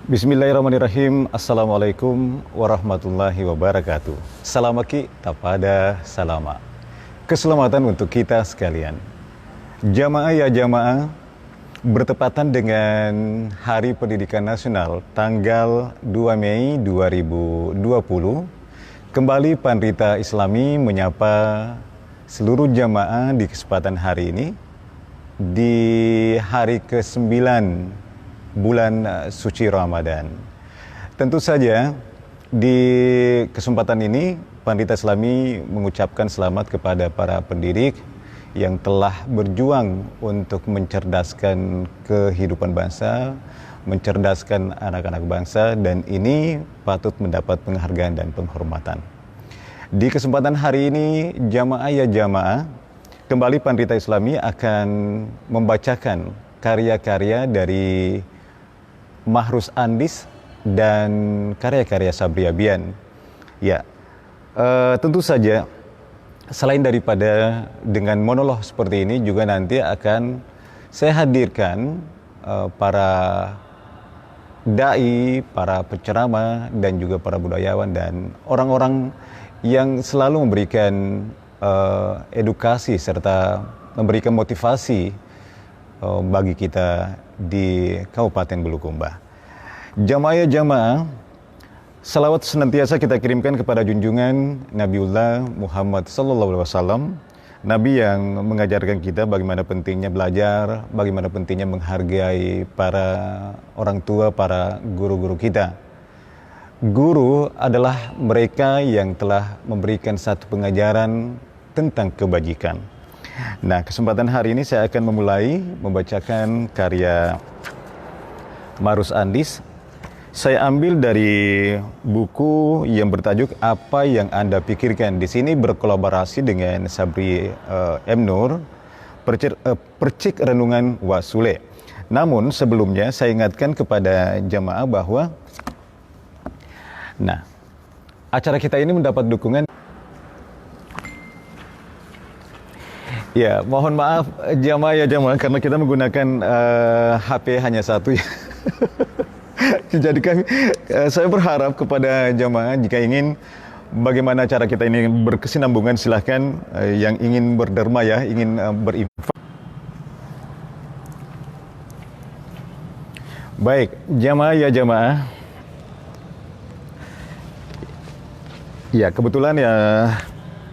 Bismillahirrahmanirrahim. Assalamualaikum warahmatullahi wabarakatuh. Salamaki tapada salama. Keselamatan untuk kita sekalian. Jamaah ya jamaah, bertepatan dengan Hari Pendidikan Nasional tanggal 2 Mei 2020, kembali Pandrita Islami menyapa seluruh jamaah di kesempatan hari ini di hari ke-9 bulan suci Ramadan. Tentu saja di kesempatan ini Pandrita Islami mengucapkan selamat kepada para pendidik yang telah berjuang untuk mencerdaskan kehidupan bangsa, mencerdaskan anak-anak bangsa, dan ini patut mendapat penghargaan dan penghormatan. Di kesempatan hari ini jamaah ya jamaah, kembali Pandrita Islami akan membacakan karya-karya dari Mahrus Andis dan karya-karya Sabri Abian. Ya, tentu saja selain daripada dengan monolog seperti ini, juga nanti akan saya hadirkan para dai, para penceramah, dan juga para budayawan dan orang-orang yang selalu memberikan edukasi serta memberikan motivasi bagi kita di Kabupaten Bulukumba. Jamaah ya jamaah, salawat senantiasa kita kirimkan kepada junjungan Nabiullah Muhammad SAW, Nabi yang mengajarkan kita bagaimana pentingnya belajar, bagaimana pentingnya menghargai para orang tua, para guru-guru kita. Guru adalah mereka yang telah memberikan satu pengajaran tentang kebajikan. Nah, kesempatan hari ini saya akan memulai membacakan karya Mahrus Andis. Saya ambil dari buku yang bertajuk Apa Yang Anda Pikirkan. Di sini berkolaborasi dengan Sabri M. Nur, Percik Renungan Wasule. Namun sebelumnya saya ingatkan kepada jamaah bahwa acara kita ini mendapat dukungan. Ya, mohon maaf jamaah ya jamaah karena kita menggunakan HP hanya satu ya. Jadi saya berharap kepada jamaah jika ingin bagaimana cara kita ini berkesinambungan, silahkan yang ingin berderma ya, ingin berinfak. Baik, jamaah ya jamaah. Ya, kebetulan ya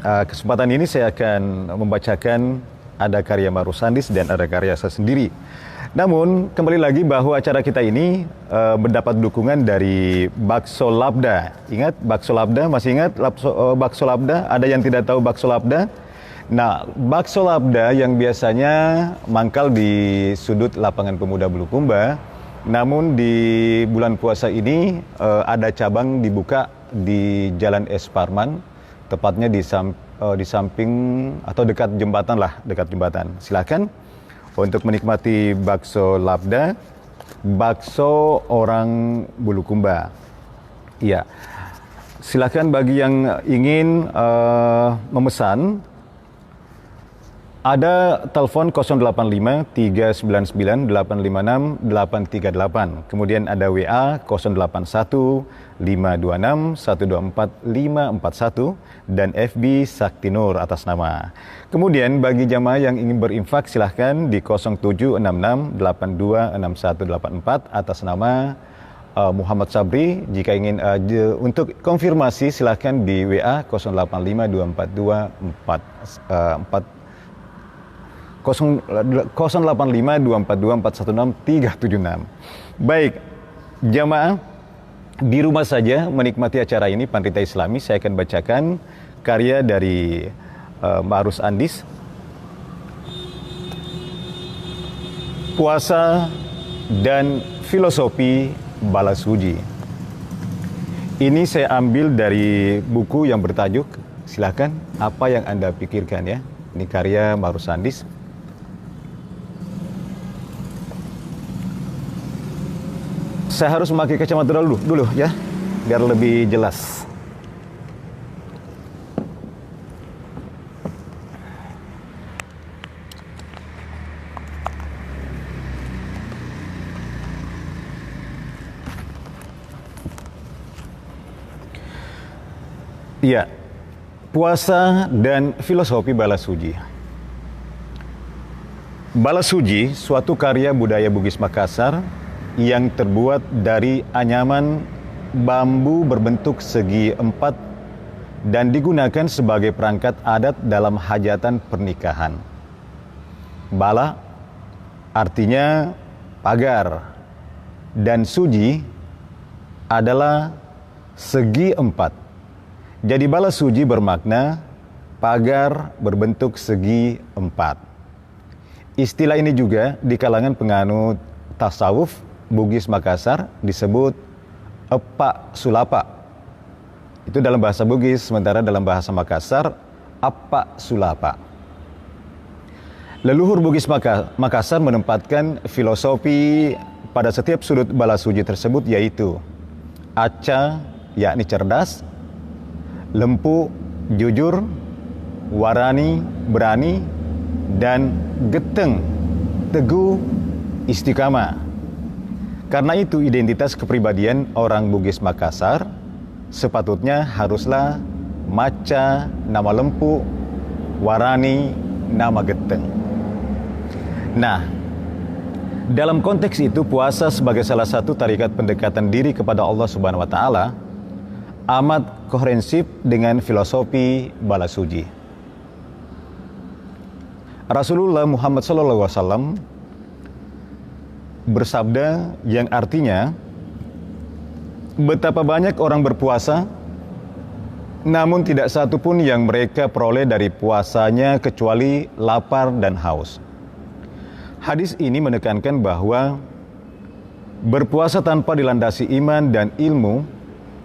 kesempatan ini saya akan membacakan ada karya Mahrus Andis dan ada karya saya sendiri. Namun kembali lagi bahwa acara kita ini mendapat dukungan dari Bakso Labda. Ingat Bakso Labda? Masih ingat Bakso Labda? Ada yang tidak tahu Bakso Labda? Nah, Bakso Labda yang biasanya mangkal di sudut lapangan pemuda Bulukumba, namun di bulan puasa ini ada cabang dibuka di Jalan Es Parman, tepatnya di samping atau dekat jembatan lah, dekat jembatan. Silakan untuk menikmati bakso Labda, bakso orang Bulukumba. Iya, silakan bagi yang ingin memesan. Ada telepon 085 399 856 838. Kemudian ada WA 081 526 124 541 dan FB Sakti Nur atas nama. Kemudian bagi jamaah yang ingin berinfak silahkan di 0766 826184 atas nama Muhammad Sabri. Jika ingin untuk konfirmasi silahkan di WA 085 242 085-242-416-376. Baik, jamaah di rumah saja menikmati acara ini Pandrita Islami, saya akan bacakan karya dari Mahrus Andis. Puasa dan Filosofi Balas Uji. Ini saya ambil dari buku yang bertajuk, silakan Apa Yang Anda Pikirkan ya. Ini karya Mahrus Andis. Saya harus memakai kacamata dulu ya, biar lebih jelas. Iya, puasa dan filosofi balas suci. Balas suci, suatu karya budaya Bugis Makassar yang terbuat dari anyaman bambu berbentuk segi empat dan digunakan sebagai perangkat adat dalam hajatan pernikahan. Bala artinya pagar dan suji adalah segi empat. Jadi balas suci bermakna pagar berbentuk segi empat. Istilah ini juga di kalangan penganut tasawuf Bugis Makassar disebut epak sulapa. Itu dalam bahasa Bugis, sementara dalam bahasa Makassar epak sulapa. Leluhur Bugis Makassar menempatkan filosofi pada setiap sudut balas suci tersebut, yaitu aca, yakni cerdas, lempu, jujur, warani, berani, dan geteng, teguh, istiqamah. Karena itu identitas kepribadian orang Bugis Makassar sepatutnya haruslah maca, nama lempu, warani, nama geteng. Nah, dalam konteks itu puasa sebagai salah satu tarikat pendekatan diri kepada Allah Subhanahu wa taala amat koherensif dengan filosofi balas suci. Rasulullah Muhammad SAW bersabda yang artinya, betapa banyak orang berpuasa, namun tidak satu pun yang mereka peroleh dari puasanya kecuali lapar dan haus. Hadis ini menekankan bahwa berpuasa tanpa dilandasi iman dan ilmu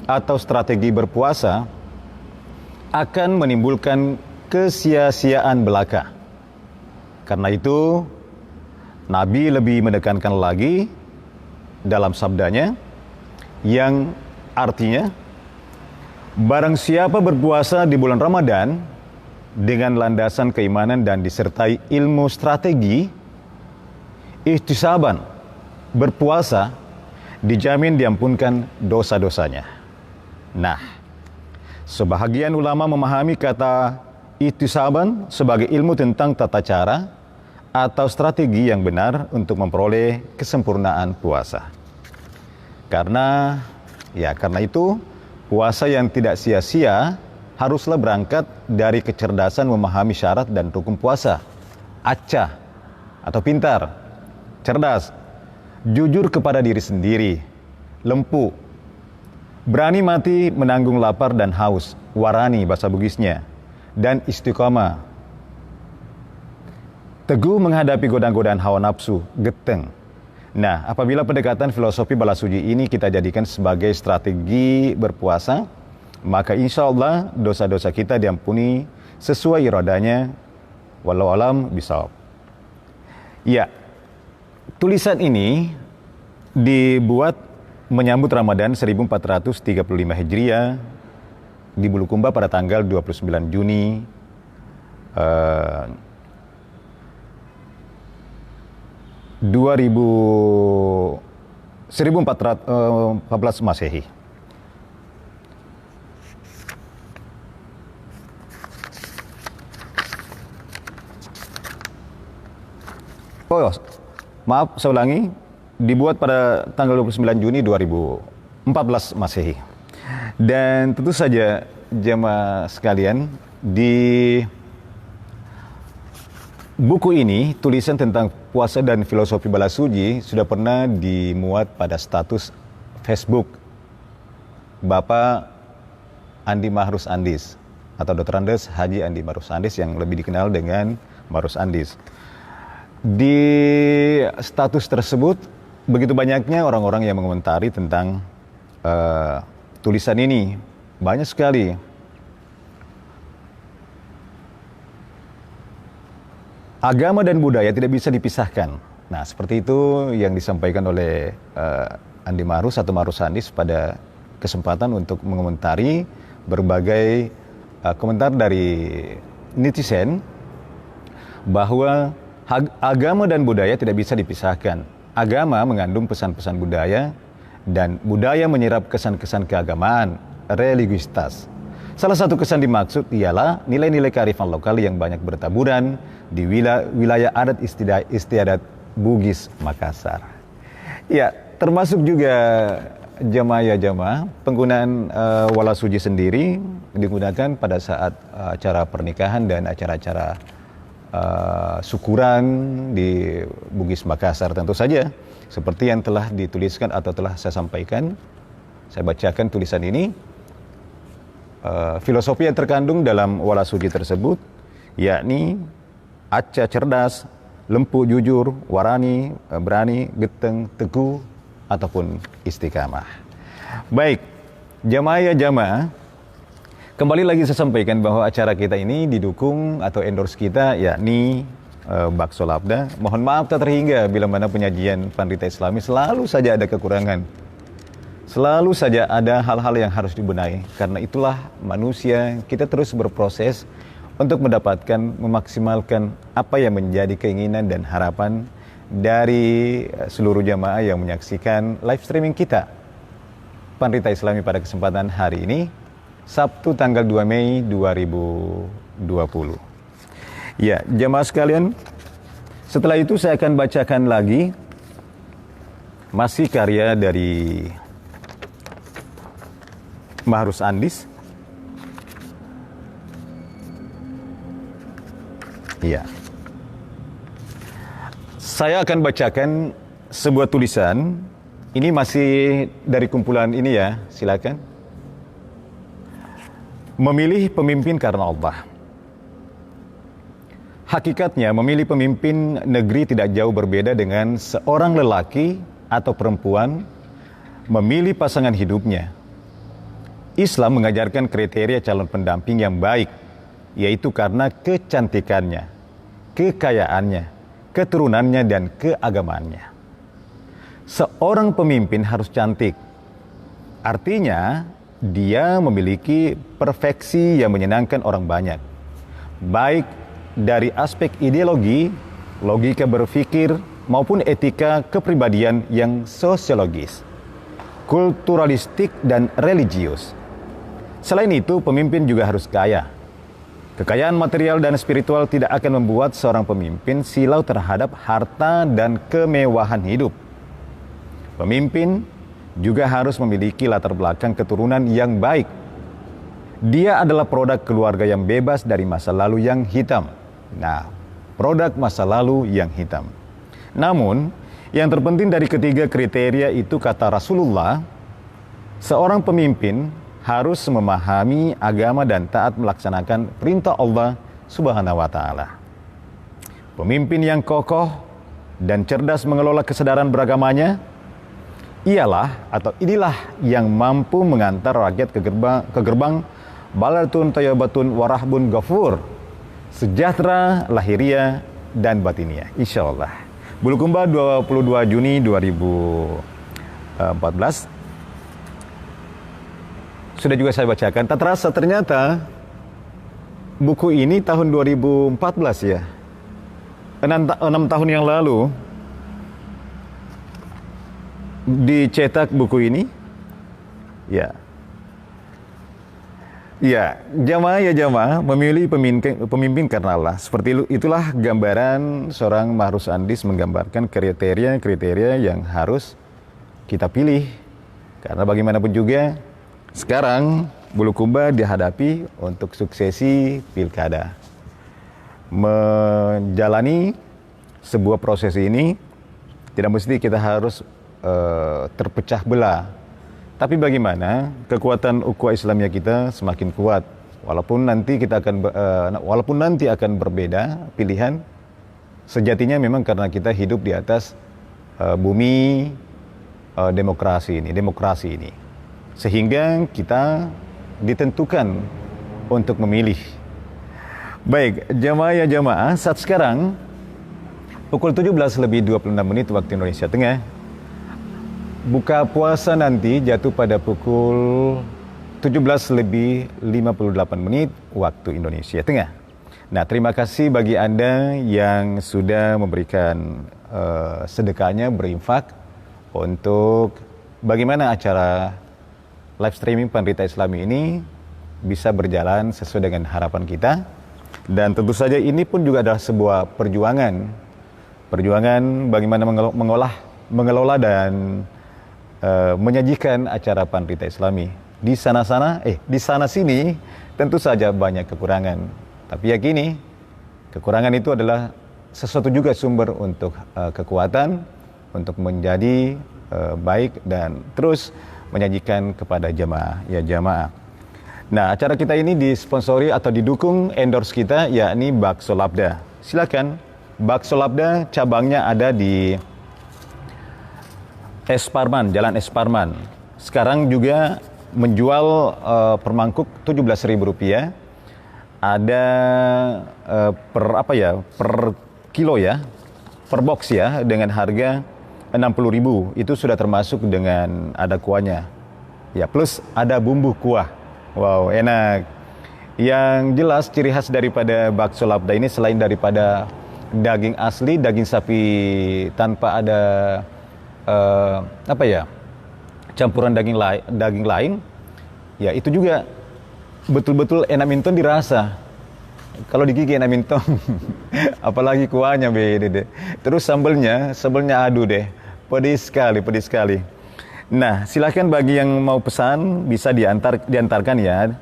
atau strategi berpuasa akan menimbulkan kesia-siaan belaka. Karena itu, Nabi lebih menekankan lagi dalam sabdanya yang artinya, barang siapa berpuasa di bulan Ramadan dengan landasan keimanan dan disertai ilmu strategi, ihtisaban, berpuasa, dijamin diampunkan dosa-dosanya. Nah, sebahagian ulama memahami kata ihtisaban sebagai ilmu tentang tata cara atau strategi yang benar untuk memperoleh kesempurnaan puasa. Karena itu puasa yang tidak sia-sia haruslah berangkat dari kecerdasan memahami syarat dan rukun puasa. Acah atau pintar, cerdas, jujur kepada diri sendiri, lempu, berani mati menanggung lapar dan haus, warani bahasa Bugisnya, dan istiqomah, teguh menghadapi godaan-godaan hawa nafsu, geteng. Nah, apabila pendekatan filosofi balas suci ini kita jadikan sebagai strategi berpuasa, maka insya Allah dosa-dosa kita diampuni sesuai iradanya. Wallahu alam bishawab. Ya, tulisan ini dibuat menyambut Ramadan 1435 Hijriah di Bulukumba pada tanggal 29 Juni 1414 Masehi. Oh, maaf, saya ulangi. Dibuat pada tanggal 29 Juni 2014 Masehi. Dan tentu saja jemaah sekalian, di buku ini, tulisan tentang puasa dan filosofi balas suci sudah pernah dimuat pada status Facebook Bapak Andi Mahrus Andis atau Dr. Andes Haji Andi Mahrus Andis yang lebih dikenal dengan Mahrus Andis. Di status tersebut begitu banyaknya orang-orang yang mengomentari tentang tulisan ini. Banyak sekali. Agama dan budaya tidak bisa dipisahkan. Nah, seperti itu yang disampaikan oleh Andi Mahrus atau Mahrus Andis pada kesempatan untuk mengomentari berbagai komentar dari netizen bahwa agama dan budaya tidak bisa dipisahkan. Agama mengandung pesan-pesan budaya dan budaya menyerap kesan-kesan keagamaan, religiusitas. Salah satu kesan dimaksud ialah nilai-nilai kearifan lokal yang banyak bertaburan di wilayah adat istiadat Bugis Makassar. Ya, termasuk juga jamaah penggunaan wala suji sendiri digunakan pada saat acara pernikahan dan acara-acara syukuran di Bugis Makassar tentu saja. Seperti yang telah dituliskan atau telah saya sampaikan, saya bacakan tulisan ini. Filosofi yang terkandung dalam wala suji tersebut, yakni acca cerdas, lempu jujur, warani, berani, geteng, teguh, ataupun istiqamah. Baik, jamaah, kembali lagi saya sampaikan bahwa acara kita ini didukung atau endorse kita yakni Bakso Labda. Mohon maaf tak terhingga bila mana penyajian Pandita Islami selalu saja ada kekurangan. Selalu saja ada hal-hal yang harus dibenahi. Karena itulah manusia, kita terus berproses untuk mendapatkan, memaksimalkan apa yang menjadi keinginan dan harapan dari seluruh jamaah yang menyaksikan live streaming kita Pandita Islami pada kesempatan hari ini, Sabtu tanggal 2 Mei 2020. Ya, jamaah sekalian, setelah itu saya akan bacakan lagi masih karya dari Mahrus Andis. Ya. Saya akan bacakan sebuah tulisan. Ini masih dari kumpulan ini ya, silakan. Memilih pemimpin karena Allah. Hakikatnya memilih pemimpin negeri tidak jauh berbeda dengan seorang lelaki atau perempuan memilih pasangan hidupnya. Islam mengajarkan kriteria calon pendamping yang baik, yaitu karena kecantikannya, kekayaannya, keturunannya, dan keagamaannya. Seorang pemimpin harus cantik. Artinya, dia memiliki perfeksi yang menyenangkan orang banyak. Baik dari aspek ideologi, logika berpikir, maupun etika kepribadian yang sosiologis, kulturalistik, dan religius. Selain itu, pemimpin juga harus kaya. Kekayaan material dan spiritual tidak akan membuat seorang pemimpin silau terhadap harta dan kemewahan hidup. Pemimpin juga harus memiliki latar belakang keturunan yang baik. Dia adalah produk keluarga yang bebas dari masa lalu yang hitam. Nah, produk masa lalu yang hitam. Namun, yang terpenting dari ketiga kriteria itu kata Rasulullah, seorang pemimpin harus memahami agama dan taat melaksanakan perintah Allah Subhanahu wa Ta'ala. Pemimpin yang kokoh dan cerdas mengelola kesadaran beragamanya inilah yang mampu mengantar rakyat ke gerbang Balatun Thayyibatun Warahbun Ghafur, sejahtera lahiriah dan batiniah, insyaallah. Bulukumba 22 Juni 2014. Sudah juga saya bacakan. Tak terasa ternyata buku ini tahun 2014 ya. 6 tahun yang lalu dicetak buku ini. Ya. Ya, jamaah memilih pemimpin karena Allah. Seperti itulah gambaran seorang Mahrus Andis menggambarkan kriteria yang harus kita pilih. Karena bagaimanapun juga sekarang Bulukumba dihadapi untuk suksesi pilkada. Menjalani sebuah proses ini tidak mesti kita harus terpecah belah. Tapi bagaimana kekuatan ukhuwah Islamiyah kita semakin kuat, walaupun nanti akan berbeda pilihan, sejatinya memang karena kita hidup di atas bumi demokrasi ini, sehingga kita ditentukan untuk memilih. Baik, jamaah, saat sekarang pukul 17:26 waktu Indonesia Tengah. Buka puasa nanti jatuh pada pukul 17:58 waktu Indonesia Tengah. Nah, terima kasih bagi Anda yang sudah memberikan sedekahnya, berinfak untuk bagaimana acara live streaming Pandita Islami ini bisa berjalan sesuai dengan harapan kita. Dan tentu saja ini pun juga adalah sebuah perjuangan bagaimana mengelola dan menyajikan acara Pan-Rita Islami. Di sana sini tentu saja banyak kekurangan, tapi yakini kekurangan itu adalah sesuatu juga sumber untuk kekuatan, untuk menjadi baik dan terus menyajikan kepada jamaah. Nah, acara kita ini disponsori atau didukung endorse kita, yakni Bakso Labda. Silakan, Bakso Labda cabangnya ada di Esparman, Jalan Esparman. Sekarang juga menjual per mangkuk Rp17.000. Ada per kilo ya, per box ya, dengan harga Rp60.000. Itu sudah termasuk dengan ada kuahnya. Ya, plus ada bumbu kuah. Wow, enak. Yang jelas ciri khas daripada Bakso Labda ini selain daripada daging asli, daging sapi tanpa ada campuran daging lain, ya itu juga betul-betul enak mintong dirasa. Kalau digigit enak mintong, apalagi kuahnya beda deh. Terus sambelnya aduh deh, pedis sekali. Nah, silahkan bagi yang mau pesan bisa diantarkan ya.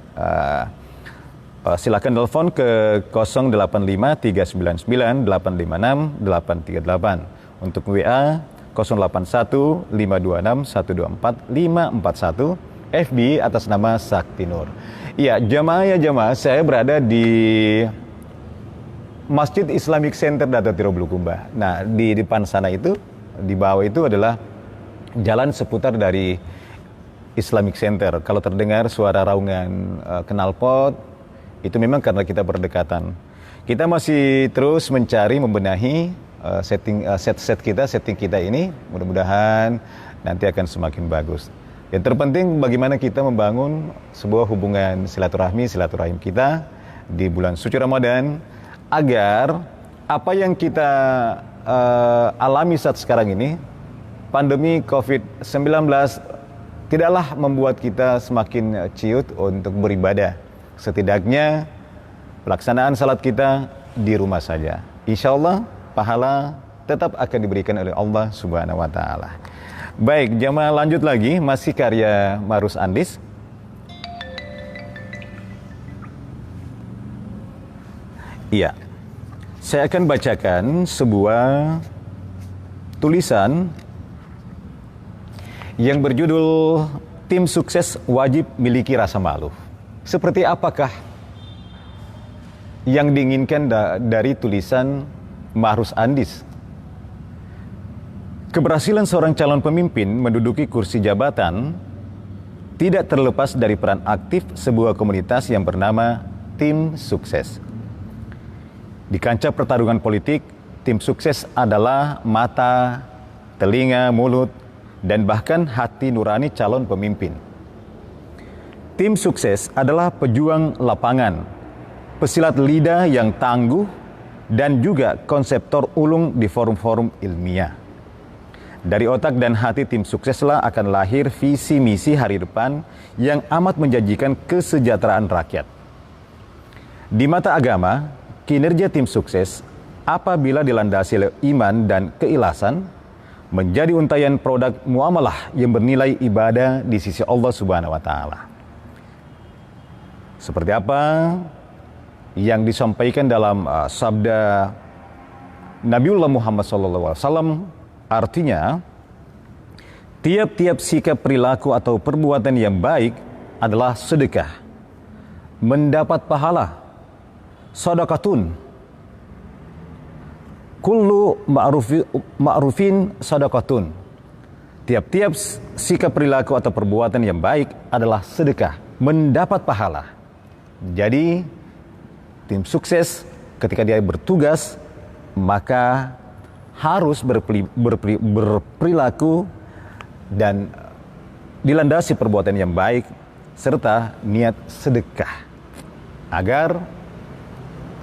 Silahkan telepon ke 085 399 856 838. Untuk WA 081 526 124 541, FB atas nama Sakti Nur. Iya, jamaah, saya berada di Masjid Islamic Center Dato' Bulukumba. Nah, di depan sana itu, di bawah itu adalah jalan seputar dari Islamic Center. Kalau terdengar suara raungan knalpot, itu memang karena kita berdekatan. Kita masih terus mencari, membenahi setting kita ini, mudah-mudahan nanti akan semakin bagus. Yang terpenting bagaimana kita membangun sebuah hubungan silaturahim kita di bulan suci Ramadan, agar apa yang kita alami saat sekarang ini, pandemi COVID-19, tidaklah membuat kita semakin ciut untuk beribadah. Setidaknya pelaksanaan salat kita di rumah saja. Insya Allah pahala tetap akan diberikan oleh Allah Subhanahu wa Ta'ala. Baik, jamaah lanjut lagi, masih karya Marus Andis. Iya, saya akan bacakan sebuah tulisan yang berjudul Tim Sukses Wajib Miliki Rasa Malu. Seperti apakah yang diinginkan dari tulisan Marus Andis? Keberhasilan seorang calon pemimpin menduduki kursi jabatan tidak terlepas dari peran aktif sebuah komunitas yang bernama Tim Sukses. Di kancah pertarungan politik, tim sukses adalah mata, telinga, mulut, dan bahkan hati nurani calon pemimpin. Tim sukses adalah pejuang lapangan, pesilat lidah yang tangguh, dan juga konseptor ulung di forum-forum ilmiah. Dari otak dan hati tim sukseslah akan lahir visi misi hari depan yang amat menjanjikan kesejahteraan rakyat. Di mata agama, kinerja tim sukses apabila dilandasi oleh iman dan keikhlasan menjadi untayan produk muamalah yang bernilai ibadah di sisi Allah Subhanahu wa Ta'ala. Seperti apa yang disampaikan dalam sabda Nabiullah Muhammad SAW, artinya tiap-tiap sikap perilaku atau perbuatan yang baik adalah sedekah, mendapat pahala, sadaqatun, kullu ma'rufin sadaqatun. Tiap-tiap sikap perilaku atau perbuatan yang baik adalah sedekah, mendapat pahala. Jadi tim sukses ketika dia bertugas maka harus berperilaku dan dilandasi perbuatan yang baik serta niat sedekah agar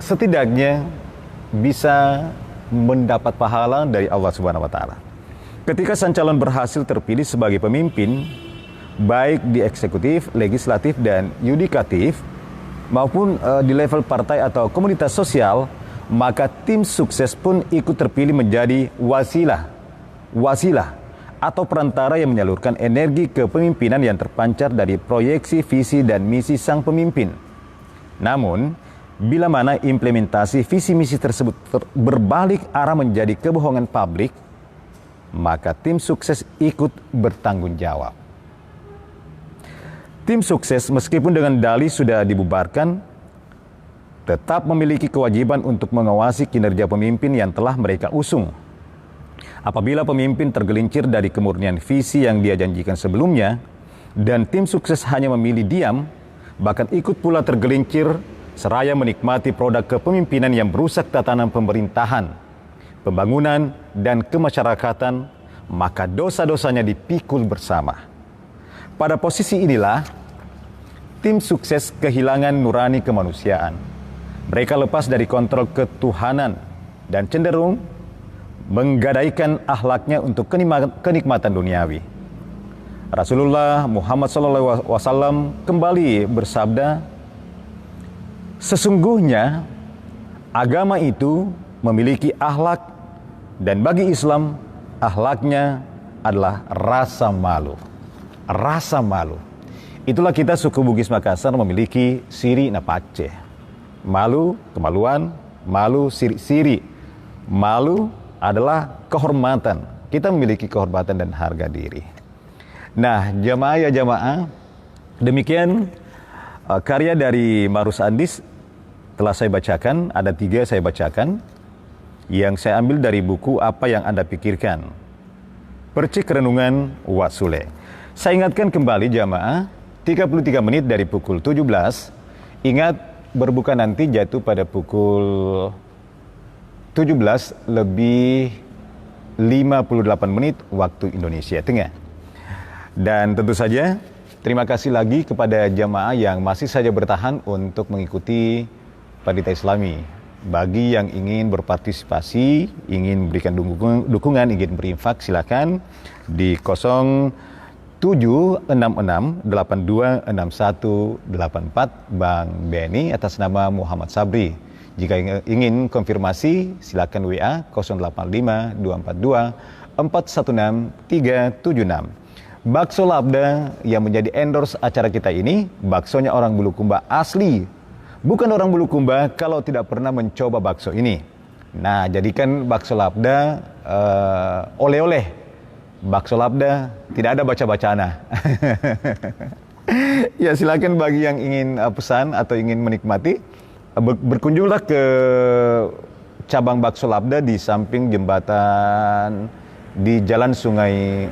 setidaknya bisa mendapat pahala dari Allah Subhanahu wa Ta'ala. Ketika sang calon berhasil terpilih sebagai pemimpin, baik di eksekutif, legislatif, dan yudikatif, maupun di level partai atau komunitas sosial, maka tim sukses pun ikut terpilih menjadi wasilah atau perantara yang menyalurkan energi kepemimpinan yang terpancar dari proyeksi, visi, dan misi sang pemimpin. Namun, bila mana implementasi visi misi tersebut berbalik arah menjadi kebohongan publik, maka tim sukses ikut bertanggung jawab. Tim sukses meskipun dengan dalih sudah dibubarkan, tetap memiliki kewajiban untuk mengawasi kinerja pemimpin yang telah mereka usung. Apabila pemimpin tergelincir dari kemurnian visi yang dia janjikan sebelumnya, dan tim sukses hanya memilih diam, bahkan ikut pula tergelincir, seraya menikmati produk kepemimpinan yang merusak tatanan pemerintahan, pembangunan, dan kemasyarakatan, maka dosa-dosanya dipikul bersama. Pada posisi inilah, tim sukses kehilangan nurani kemanusiaan. Mereka lepas dari kontrol ketuhanan dan cenderung menggadaikan akhlaknya untuk kenikmatan duniawi. Rasulullah Muhammad SAW kembali bersabda, sesungguhnya agama itu memiliki akhlak, dan bagi Islam akhlaknya adalah rasa malu. Rasa malu. Itulah kita suku Bugis Makassar memiliki siri napace. Malu, kemaluan, malu, siri-siri. Malu adalah kehormatan. Kita memiliki kehormatan dan harga diri. Nah, jamaah, demikian karya dari Marus Andis telah saya bacakan. Ada 3 saya bacakan, yang saya ambil dari buku Apa Yang Anda Pikirkan, Percik Renungan Wak Sule. Saya ingatkan kembali jamaah, 33 menit dari pukul 17. Ingat, berbuka nanti jatuh pada pukul 17 lebih 58 menit waktu Indonesia Tengah. Dan tentu saja terima kasih lagi kepada jamaah yang masih saja bertahan untuk mengikuti Panitia Islami. Bagi yang ingin berpartisipasi, ingin memberikan dukungan, ingin berinfak, silakan di 0766826184 Bang Beni atas nama Muhammad Sabri. Jika ingin konfirmasi, silakan WA 085242416376. Bakso Labda yang menjadi endorse acara kita ini, baksonya orang Bulukumba asli. Bukan orang Bulukumba kalau tidak pernah mencoba bakso ini. Nah, jadikan bakso Labda oleh-oleh. Bakso Labda tidak ada baca-bacaan. Ya, silakan bagi yang ingin pesan atau ingin menikmati, berkunjunglah ke cabang Bakso Labda di samping jembatan di Jalan Sungai,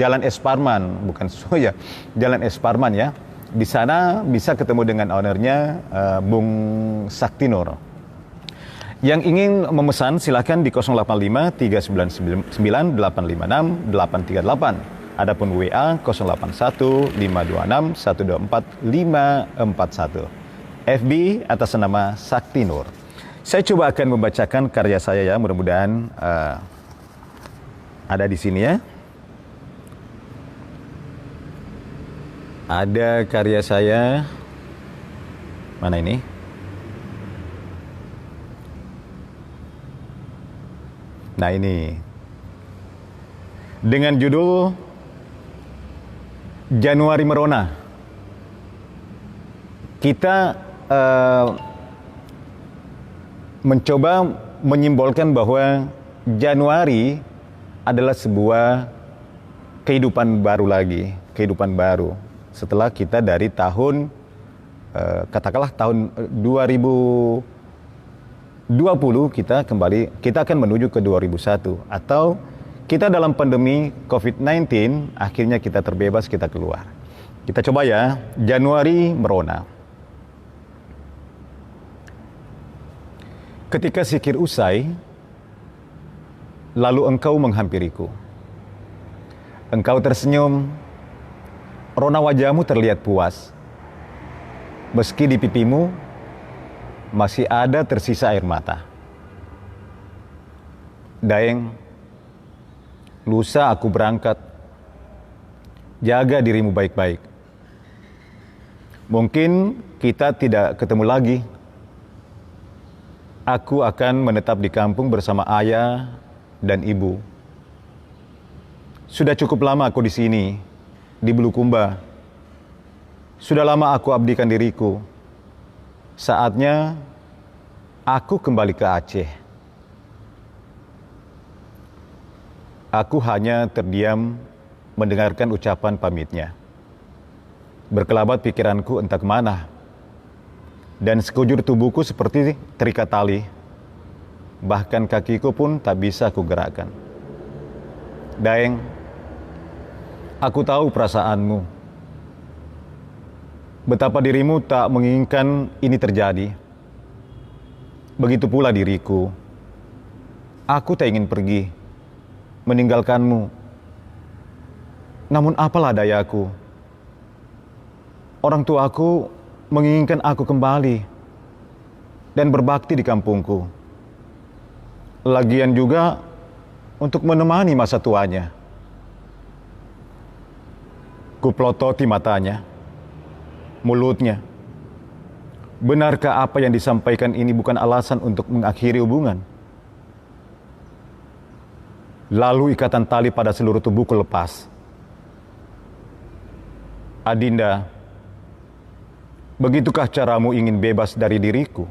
Jalan Esparman, bukan sungai ya, Jalan Esparman ya. Di sana bisa ketemu dengan ownernya, Bung Saktinur. Yang ingin memesan silakan di 085 399 856 838. Adapun WA 081 526 124 541. FB atas nama Saktinur. Saya coba akan membacakan karya saya ya, mudah-mudahan ada di sini ya. Ada karya saya. Mana ini? Nah, ini. Dengan judul Januari Merona. Kita mencoba menyimbolkan bahwa Januari adalah sebuah kehidupan baru lagi, kehidupan baru. Setelah kita dari tahun, katakanlah tahun 2020 kita akan menuju ke 2001. Atau kita dalam pandemi COVID-19, akhirnya kita terbebas, kita keluar. Kita coba ya, Januari Merona. Ketika zikir usai, lalu engkau menghampiriku. Engkau tersenyum, rona wajahmu terlihat puas. Meski di pipimu masih ada tersisa air mata. Daeng, lusa aku berangkat. Jaga dirimu baik-baik. Mungkin kita tidak ketemu lagi. Aku akan menetap di kampung bersama ayah dan ibu. Sudah cukup lama aku di sini, di Bulukumba. Sudah lama aku abdikan diriku. Saatnya aku kembali ke Aceh. Aku hanya terdiam mendengarkan ucapan pamitnya. Berkelabat pikiranku entah kemana. Dan sekujur tubuhku seperti terikat tali. Bahkan kakiku pun tak bisa aku gerakkan. Daeng, aku tahu perasaanmu. Betapa dirimu tak menginginkan ini terjadi. Begitu pula diriku. Aku tak ingin pergi, meninggalkanmu. Namun apalah dayaku. Orang tuaku menginginkan aku kembali dan berbakti di kampungku. Lagian juga untuk menemani masa tuanya. Kuplototi matanya, mulutnya. Benarkah apa yang disampaikan ini bukan alasan untuk mengakhiri hubungan? Lalu ikatan tali pada seluruh tubuhku lepas. Adinda, begitukah caramu ingin bebas dari diriku?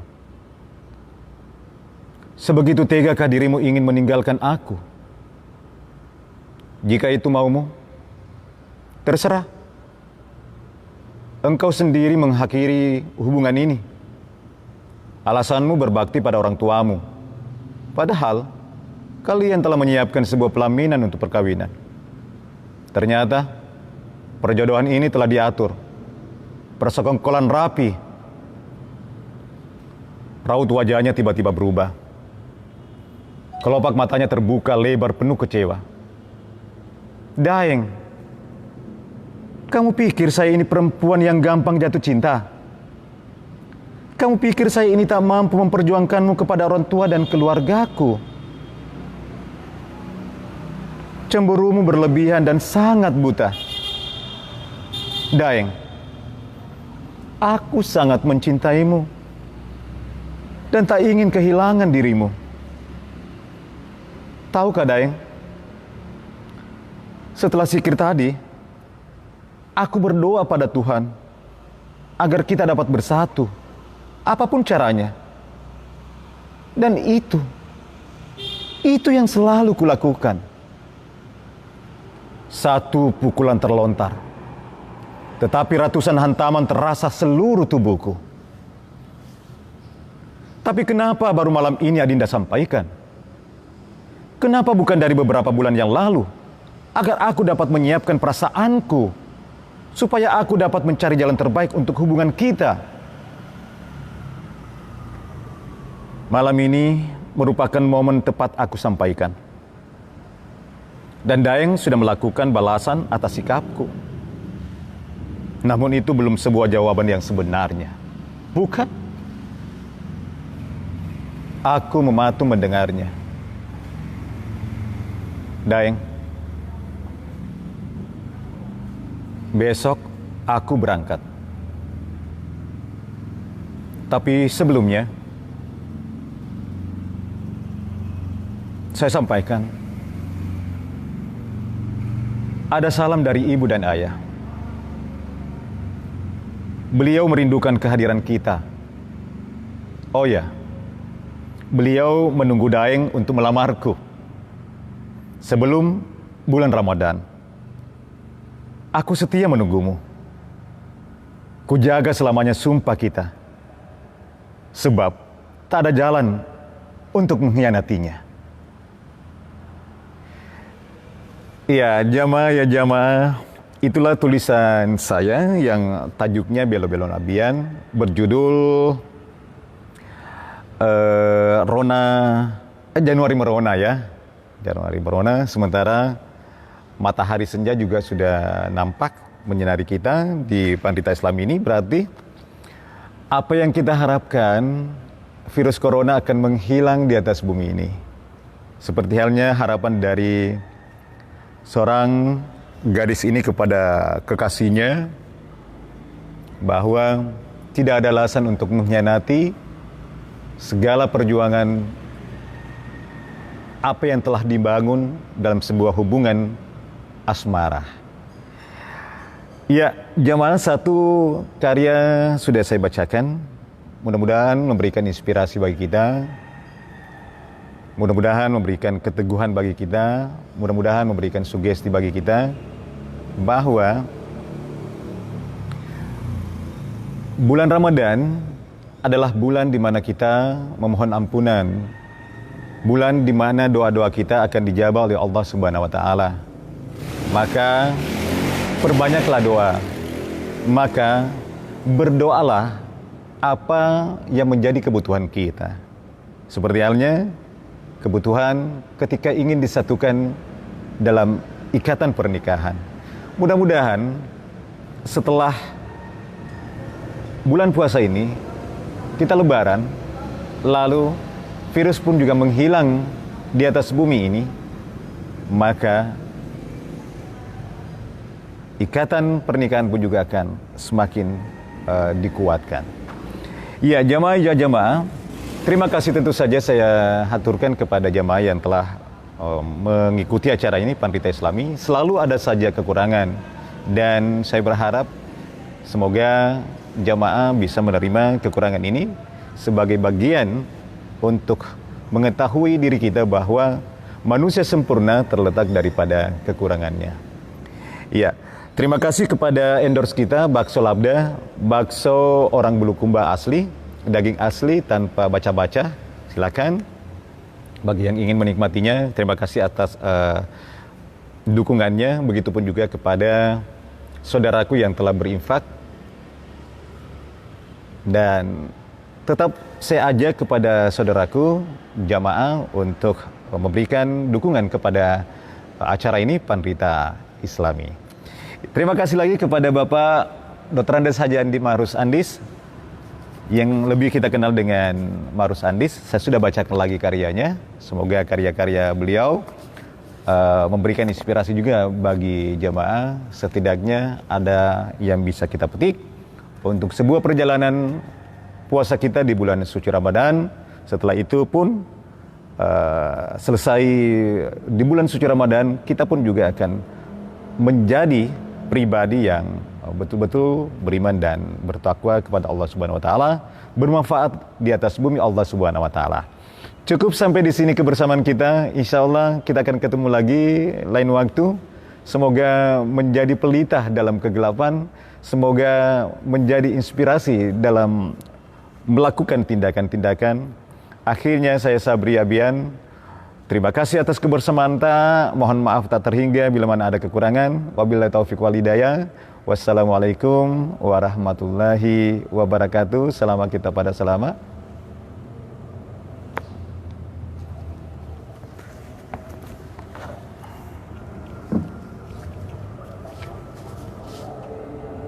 Sebegitu tegakah dirimu ingin meninggalkan aku? Jika itu maumu, terserah. Engkau sendiri mengakhiri hubungan ini. Alasanmu berbakti pada orang tuamu. Padahal, kalian telah menyiapkan sebuah pelaminan untuk perkawinan. Ternyata, perjodohan ini telah diatur. Persekongkolan rapi. Raut wajahnya tiba-tiba berubah. Kelopak matanya terbuka lebar penuh kecewa. Daeng, kamu pikir saya ini perempuan yang gampang jatuh cinta? Kamu pikir saya ini tak mampu memperjuangkanmu kepada orang tua dan keluargaku? Cemburumu berlebihan dan sangat buta. Daeng, aku sangat mencintaimu dan tak ingin kehilangan dirimu. Tahukah Daeng, setelah zikir tadi, aku berdoa pada Tuhan agar kita dapat bersatu, apapun caranya. Dan itu yang selalu kulakukan. Satu pukulan terlontar, tetapi ratusan hantaman terasa seluruh tubuhku. Tapi kenapa baru malam ini Adinda sampaikan? Kenapa bukan dari beberapa bulan yang lalu? Agar aku dapat menyiapkan perasaanku, supaya aku dapat mencari jalan terbaik untuk hubungan kita. Malam ini merupakan momen tepat aku sampaikan. Dan Daeng sudah melakukan balasan atas sikapku. Namun itu belum sebuah jawaban yang sebenarnya. Bukan? Aku mematung mendengarnya. Daeng, besok aku berangkat. Tapi sebelumnya, saya sampaikan, ada salam dari ibu dan ayah. Beliau merindukan kehadiran kita. Oh ya, beliau menunggu Daeng untuk melamarku sebelum bulan Ramadan. Aku setia menunggumu. Kujaga selamanya sumpah kita. Sebab tak ada jalan untuk mengkhianatinya. Ya jamaah, itulah tulisan saya yang tajuknya Belo-Belo Nabian, berjudul Januari Merona ya. Januari Merona, sementara matahari senja juga sudah nampak menyinari kita di Pandita Islam ini. Berarti apa yang kita harapkan, virus corona akan menghilang di atas bumi ini. Seperti halnya harapan dari seorang gadis ini kepada kekasihnya bahwa tidak ada alasan untuk mengkhianati segala perjuangan apa yang telah dibangun dalam sebuah hubungan asmara. Ya, jamaah, satu karya sudah saya bacakan. Mudah-mudahan memberikan inspirasi bagi kita. Mudah-mudahan memberikan keteguhan bagi kita. Mudah-mudahan memberikan sugesti bagi kita bahwa bulan Ramadan adalah bulan di mana kita memohon ampunan. Bulan di mana doa-doa kita akan dijabah oleh Allah Subhanahu wa taala. Maka perbanyaklah doa. Maka berdoalah apa yang menjadi kebutuhan kita. Seperti halnya kebutuhan ketika ingin disatukan dalam ikatan pernikahan. Mudah-mudahan setelah bulan puasa ini kita lebaran, lalu virus pun juga menghilang di atas bumi ini, maka ikatan pernikahan pun juga akan semakin dikuatkan. Ya, jamaah, terima kasih tentu saja saya haturkan kepada jamaah yang telah mengikuti acara ini, Pandita Islami. Selalu ada saja kekurangan, dan saya berharap semoga jamaah bisa menerima kekurangan ini sebagai bagian untuk mengetahui diri kita bahwa manusia sempurna terletak daripada kekurangannya. Ya, terima kasih kepada endorse kita, Bakso Labda, bakso orang Bulukumba asli, daging asli tanpa baca-baca. Silakan. Bagi yang ingin menikmatinya, terima kasih atas dukungannya. Begitupun juga kepada saudaraku yang telah berinfak. Dan tetap saya ajak kepada saudaraku jamaah untuk memberikan dukungan kepada acara ini, Pandita Islami. Terima kasih lagi kepada Bapak Dr. Andes Haji Andi Marus Andis, yang lebih kita kenal dengan Marus Andis. Saya sudah bacakan lagi karyanya. Semoga karya-karya beliau memberikan inspirasi juga bagi jamaah. Setidaknya ada yang bisa kita petik untuk sebuah perjalanan puasa kita di bulan suci Ramadan. Setelah itu pun selesai di bulan suci Ramadan, kita pun juga akan menjadi pribadi yang betul-betul beriman dan bertakwa kepada Allah Subhanahu wa taala, bermanfaat di atas bumi Allah Subhanahu wa taala. Cukup sampai di sini kebersamaan kita. Insya Allah kita akan ketemu lagi lain waktu. Semoga menjadi pelita dalam kegelapan. Semoga menjadi inspirasi dalam melakukan tindakan-tindakan. Akhirnya saya Sabri Abian. Terima kasih atas kebersamaan. Mohon maaf tak terhingga bila mana ada kekurangan. Wabillahi taufiq wal hidayah. Wassalamualaikum warahmatullahi wabarakatuh. Selama kita pada selama.